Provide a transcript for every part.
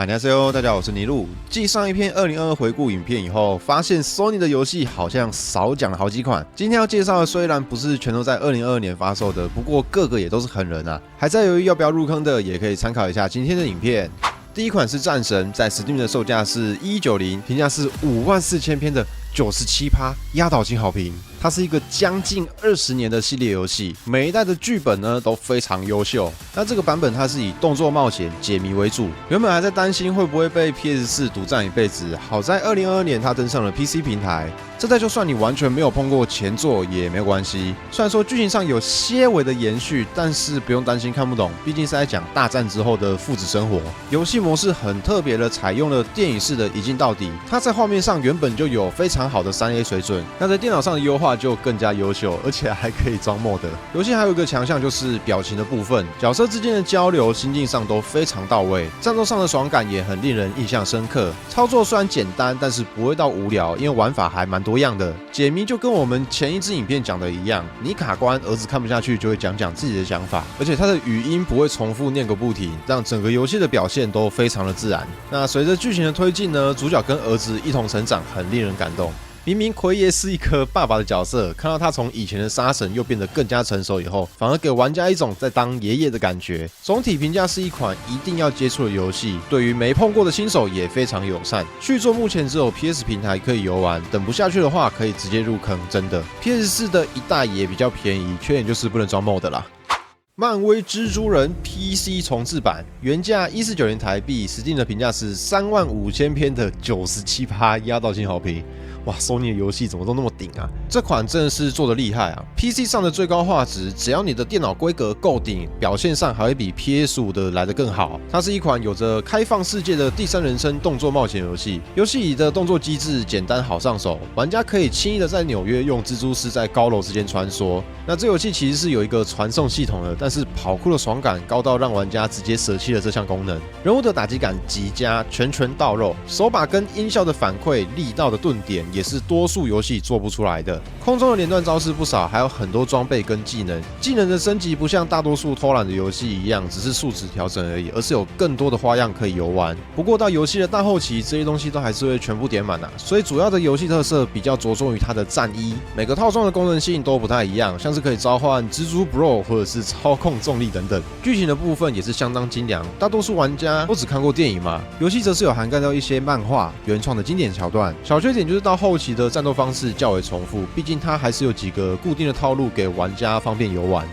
안녕하세요，大家好，我是尼路。继上一篇2022回顾影片以后，发现 Sony 的游戏好像少讲了好几款。今天要介绍的虽然不是全都在2022年发售的，不过个个也都是狠人啊。还在犹豫要不要入坑的，也可以参考一下今天的影片。第一款是战神，在 Steam 的售价是1190，评价是54000篇的97%，压倒性好评。它是一个将近20年的系列游戏，每一代的剧本呢都非常优秀。那这个版本它是以动作冒险解谜为主，原本还在担心会不会被 PS4 独占一辈子，好在2022年它登上了 PC 平台。这代就算你完全没有碰过前作也没有关系，虽然说剧情上有些微的延续，但是不用担心看不懂，毕竟是在讲大战之后的父子生活。游戏模式很特别的采用了电影式的一镜到底，它在画面上原本就有非常好的 3A 水准，那在电脑上的优化就更加优秀，而且还可以装 mod。游戏还有一个强项就是表情的部分，角色之间的交流、心境上都非常到位，战斗上的爽感也很令人印象深刻。操作虽然简单，但是不会到无聊，因为玩法还蛮多样的。解谜就跟我们前一支影片讲的一样，你卡关，儿子看不下去就会讲自己的想法，而且他的语音不会重复念个不停，让整个游戏的表现都非常的自然。那随着剧情的推进呢，主角跟儿子一同成长，很令人感动。明明奎爷是一颗爸爸的角色，看到他从以前的杀神又变得更加成熟以后，反而给玩家一种在当爷爷的感觉。总体评价是一款一定要接触的游戏，对于没碰过的新手也非常友善。续作目前只有 PS 平台可以游玩，等不下去的话可以直接入坑，真的。PS4 的一代也比较便宜，缺点就是不能装 mod 啦。漫威蜘蛛人 PC 重制版原价1490台币，Steam 的评价是35000篇的97%，压倒性好评。哇 ，Sony 的游戏怎么都那么顶啊！这款真的是做得厉害啊 ！PC 上的最高画质，只要你的电脑规格够顶，表现上还会比 PS5 的来得更好。它是一款有着开放世界的第三人称动作冒险游戏，游戏里的动作机制简单好上手，玩家可以轻易的在纽约用蜘蛛丝在高楼之间穿梭。那这游戏其实是有一个传送系统的，但是跑酷的爽感高到让玩家直接舍弃了这项功能。人物的打击感极佳，拳到肉，手把跟音效的反馈、力道的顿点。也是多数游戏做不出来的。空中的连段招式不少，还有很多装备跟技能。技能的升级不像大多数偷懒的游戏一样，只是数值调整而已，而是有更多的花样可以游玩。不过到游戏的大后期，这些东西都还是会全部点满啊。所以主要的游戏特色比较着重于它的战衣，每个套装的功能性都不太一样，像是可以召唤蜘蛛 Bro 或者是操控重力等等。剧情的部分也是相当精良，大多数玩家都只看过电影嘛，游戏则是有涵盖到一些漫画原创的经典桥段。小缺点就是到后期的战斗方式较为重复，毕竟它还是有几个固定的套路给玩家方便游玩。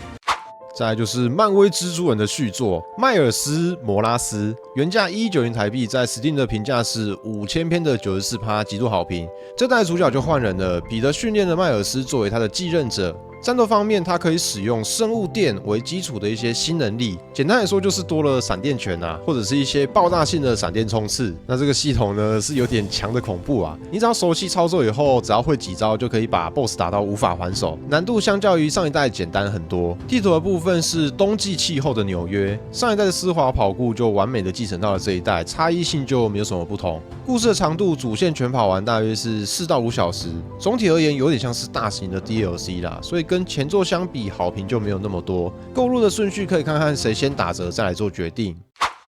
再来就是漫威蜘蛛人的续作迈尔斯摩拉斯，原价1190台币，在 Steam 的评价是5000篇的94%，极度好评。这代主角就换人了，彼得训练的迈尔斯作为他的继任者。战斗方面，它可以使用生物电为基础的一些新能力，简单来说就是多了闪电拳啊，或者是一些爆炸性的闪电冲刺。那这个系统呢是有点强的恐怖啊，你只要熟悉操作以后，只要会几招就可以把 BOSS 打到无法还手，难度相较于上一代简单很多。地图的部分是冬季气候的纽约，上一代的丝滑跑酷就完美的继承到了这一代，差异性就没有什么不同。故事的长度主线全跑完大约是4到5小时，总体而言有点像是大型的 DLC 啦，所以跟前作相比，好评就没有那么多。购入的顺序可以看看谁先打折，再来做决定。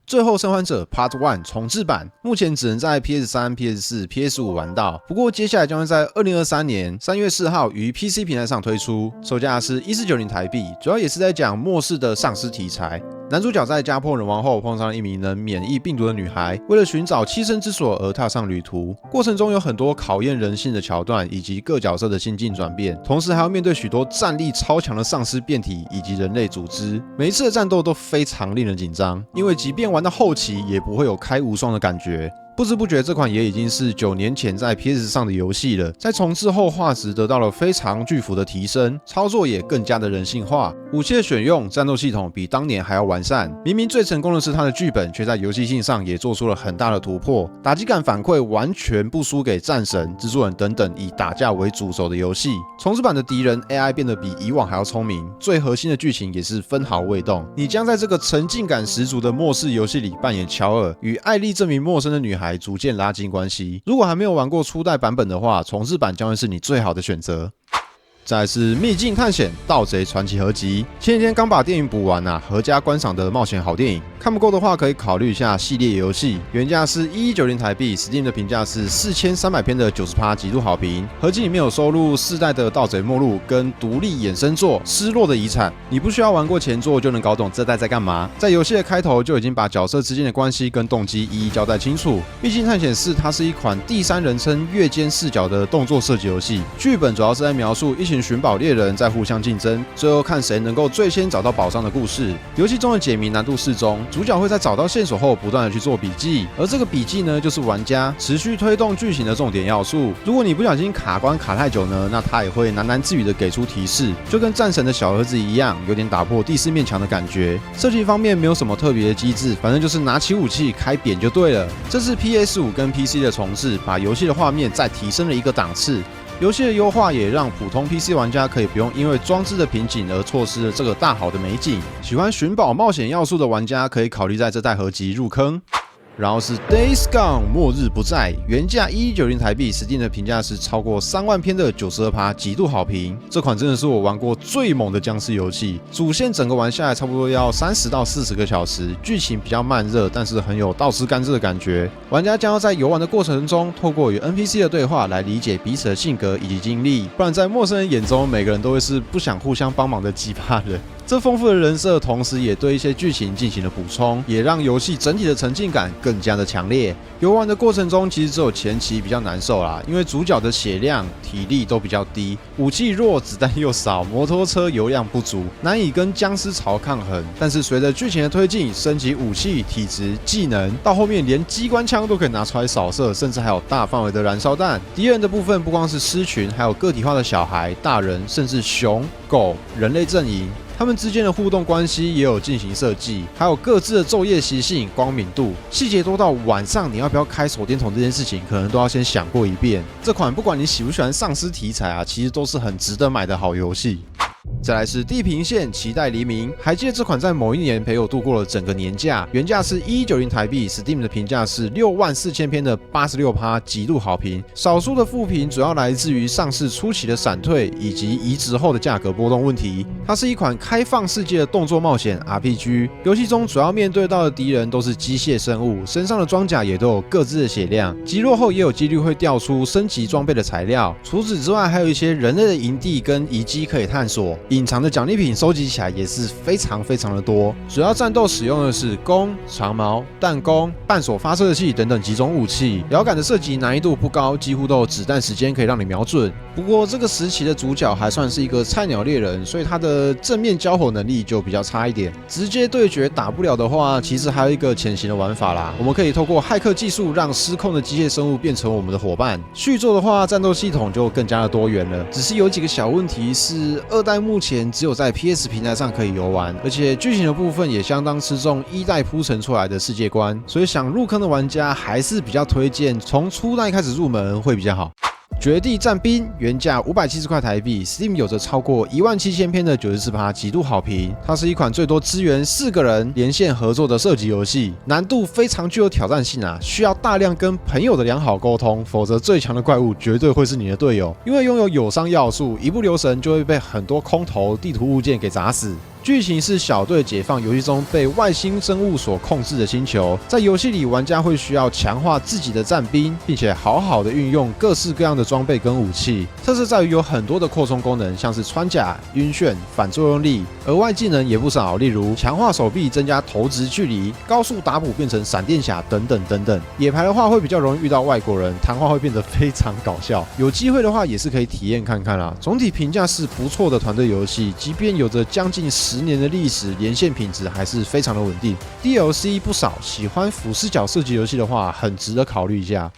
最后生还者 Part 1 重制版目前只能在 PS3、PS4、PS5 玩到，不过接下来将会在2023年3月4号于 PC 平台上推出，售价是1490台币，主要也是在讲末世的丧尸题材。男主角在家破人亡后碰上了一名能免疫病毒的女孩，为了寻找栖身之所而踏上旅途，过程中有很多考验人性的桥段，以及各角色的心境转变，同时还要面对许多战力超强的丧尸变体以及人类组织。每一次的战斗都非常令人紧张，因为即便玩到后期也不会有开无双的感觉。不知不觉，这款也已经是9年前在 PS 上的游戏了。在重置后，画质得到了非常巨幅的提升，操作也更加的人性化。武器的选用、战斗系统比当年还要完善。明明最成功的是它的剧本，却在游戏性上也做出了很大的突破。打击感反馈完全不输给战神、蜘蛛人等等以打架为主轴的游戏。重置版的敌人 AI 变得比以往还要聪明，最核心的剧情也是分毫未动。你将在这个沉浸感十足的末世游戏里扮演乔尔，与艾丽这名陌生的女孩逐渐拉近关系。如果还没有玩过初代版本的话，重置版将会是你最好的选择。再来是秘境探险盗贼传奇合集，前几天刚把电影补完啊，合家观赏的冒险好电影，看不够的话，可以考虑一下系列游戏，原价是1190台币 ，Steam 的评价是4300篇的90%极度好评。合集里面有收录4代的《盗贼末路》跟独立衍生作《失落的遗产》，你不需要玩过前作就能搞懂这代在干嘛。在游戏的开头就已经把角色之间的关系跟动机一一交代清楚。毕竟《探险4》它是一款第三人称越肩视角的动作射击游戏，剧本主要是在描述一群寻宝猎人在互相竞争，最后看谁能够最先找到宝藏的故事。游戏中的解谜难度适中，主角会在找到线索后不断的去做笔记，而这个笔记呢，就是玩家持续推动剧情的重点要素。如果你不小心卡关卡太久呢，那他也会喃喃自语的给出提示，就跟战神的小儿子一样，有点打破第4面墙的感觉。设计方面没有什么特别的机制，反正就是拿起武器开扁就对了。这是 PS5 跟 PC 的重置，把游戏的画面再提升了一个档次。游戏的优化也让普通 PC 玩家可以不用因为装置的瓶颈而错失了这个大好的美景。喜欢寻宝冒险要素的玩家可以考虑在这代合集入坑。然后是 Days Gone 末日不再，原价1190台币 ，Steam 的评价是超过3万篇的92%极度好评。这款真的是我玩过最猛的僵尸游戏，主线整个玩下来差不多要30到40个小时，剧情比较慢热，但是很有倒吃甘蔗的感觉。玩家将要在游玩的过程中，透过与 NPC 的对话来理解彼此的性格以及经历，不然在陌生人眼中，每个人都会是不想互相帮忙的鸡巴人。这丰富的人设，同时也对一些剧情进行了补充，也让游戏整体的沉浸感更加的强烈。游玩的过程中，其实只有前期比较难受啦，因为主角的血量、体力都比较低，武器弱，子弹又少，摩托车油量不足，难以跟僵尸潮抗衡。但是随着剧情的推进，升级武器、体质、技能，到后面连机关枪都可以拿出来扫射，甚至还有大范围的燃烧弹。敌人的部分不光是狮群，还有个体化的小孩、大人，甚至熊、狗、人类阵营。他们之间的互动关系也有进行设计，还有各自的昼夜习性、光敏度，细节多到晚上你要不要开手电筒这件事情，可能都要先想过一遍。这款不管你喜不喜欢丧尸题材啊，其实都是很值得买的好游戏。再来是地平线期待黎明，还记得这款在某一年陪我度过了整个年假，原价是1190台币 ，Steam 的评价是64000篇的86%极度好评。少数的负评主要来自于上市初期的闪退以及移植后的价格波动问题。它是一款开放世界的动作冒险 RPG， 游戏中主要面对到的敌人都是机械生物，身上的装甲也都有各自的血量，击落后也有几率会掉出升级装备的材料。除此之外，还有一些人类的营地跟遗迹可以探索。隐藏的奖励品收集起来也是非常的多。主要战斗使用的是弓、长矛、弹弓、半手发射器等等几种武器，摇杆的射击难易度不高，几乎都有子弹时间可以让你瞄准。不过这个时期的主角还算是一个菜鸟猎人，所以他的正面交火能力就比较差一点。直接对决打不了的话，其实还有一个潜行的玩法啦，我们可以透过骇客技术让失控的机械生物变成我们的伙伴。续作的话，战斗系统就更加的多元了，只是有几个小问题是2代目前只有在 PS 平台上可以游玩，而且剧情的部分也相当吃重1代铺陈出来的世界观，所以想入坑的玩家还是比较推荐从初代开始入门会比较好。绝地战兵原价570块台币 ，Steam 有着超过17000篇的94%极度好评。它是一款最多支援4个人连线合作的射击游戏，难度非常具有挑战性啊，需要大量跟朋友的良好沟通，否则最强的怪物绝对会是你的队友，因为拥有友商要素，一不留神就会被很多空投地图物件给砸死。剧情是小队解放游戏中被外星生物所控制的星球，在游戏里玩家会需要强化自己的战兵，并且好好的运用各式各样的装备跟武器。特色在于有很多的扩充功能，像是穿甲、晕眩、反作用力，额外技能也不少，例如强化手臂、增加投掷距离、高速打补变成闪电侠等等等等。野排的话会比较容易遇到外国人，谈话会变得非常搞笑。有机会的话也是可以体验看看啦。总体评价是不错的团队游戏，即便有着将近10年的历史，连线品质还是非常的稳定。DLC 不少，喜欢俯视角射击游戏的话，很值得考虑一下。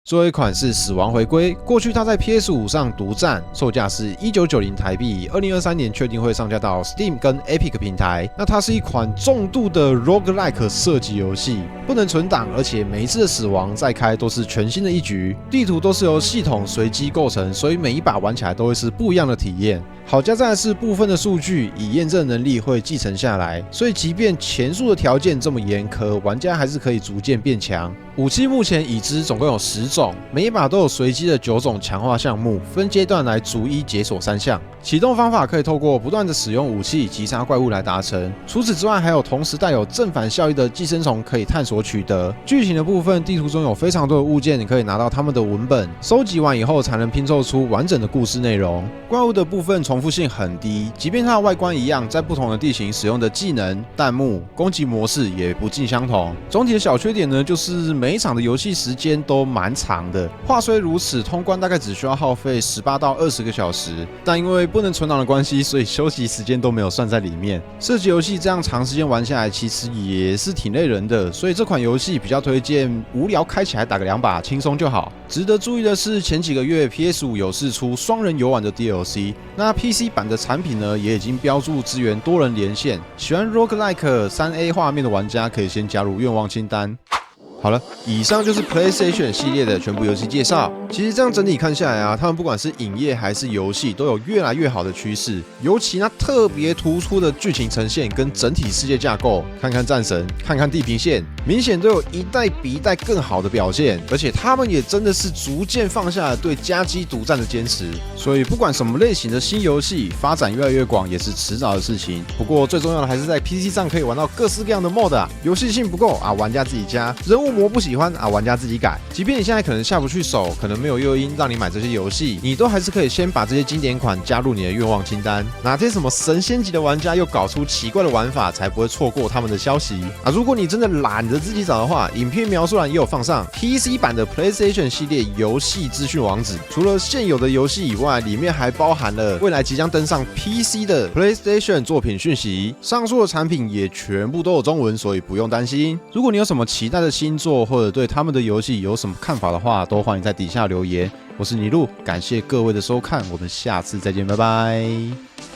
最后一款是《死亡回归》，过去它在 PS5 上独占，售价是1990台币，2023年确定会上架到 Steam 跟 Epic 平台。那它是一款重度的 Roguelike 射击游戏，不能存档，而且每一次的死亡再开都是全新的一局，地图都是由系统随机构成，所以每一把玩起来都会是不一样的体验。好加在的是部分的数据以验证能力会继承下来，所以即便前述的条件这么严苛，玩家还是可以逐渐变强。武器目前已知总共有10种，每一把都有随机的9种强化项目，分阶段来逐一解锁3项。启动方法可以透过不断的使用武器击杀怪物来达成。除此之外，还有同时带有正反效益的寄生虫可以探索取得。剧情的部分，地图中有非常多的物件，你可以拿到他们的文本，收集完以后才能拼凑出完整的故事内容。怪物的部分重复性很低，即便它的外观一样，在不同的地形使用的技能、弹幕、攻击模式也不尽相同。总体的小缺点呢，就是每一场的游戏时间都蛮长的。话虽如此，通关大概只需要耗费18到20个小时，但因为不能存档的关系，所以休息时间都没有算在里面。射击游戏这样长时间玩下来，其实也是挺累人的，所以这款游戏比较推荐无聊开起来打个2把，轻松就好。值得注意的是，前几个月 PS5 有释出双人游玩的 DLC， 那 PC 版的产品呢，也已经标注支援多人连线。喜欢 Roguelike 3A 画面的玩家，可以先加入愿望清单。好了，以上就是 PlayStation 系列的全部游戏介绍。其实这样整体看下来啊，他们不管是影业还是游戏，都有越来越好的趋势。尤其那特别突出的剧情呈现跟整体世界架构，看看战神，看看地平线，明显都有一代比一代更好的表现。而且他们也真的是逐渐放下了对家机独占的坚持。所以不管什么类型的新游戏，发展越来越广也是迟早的事情。不过最重要的还是在 PC 上可以玩到各式各样的 mod 啊，游戏性不够啊，玩家自己加；人物模不喜欢啊，玩家自己改。即便你现在可能下不去手，可能没有诱因让你买这些游戏，你都还是可以先把这些经典款加入你的愿望清单。哪天什么神仙级的玩家又搞出奇怪的玩法，才不会错过他们的消息啊！如果你真的懒得自己找的话，影片描述栏也有放上 PC 版的 PlayStation 系列游戏资讯网址。除了现有的游戏以外，里面还包含了未来即将登上 PC 的 PlayStation 作品讯息。上述的产品也全部都有中文，所以不用担心。如果你有什么期待的新作，或者对他们的游戏有什么看法的话，都欢迎在底下留言。我是尼禄，感谢各位的收看，我们下次再见，拜拜。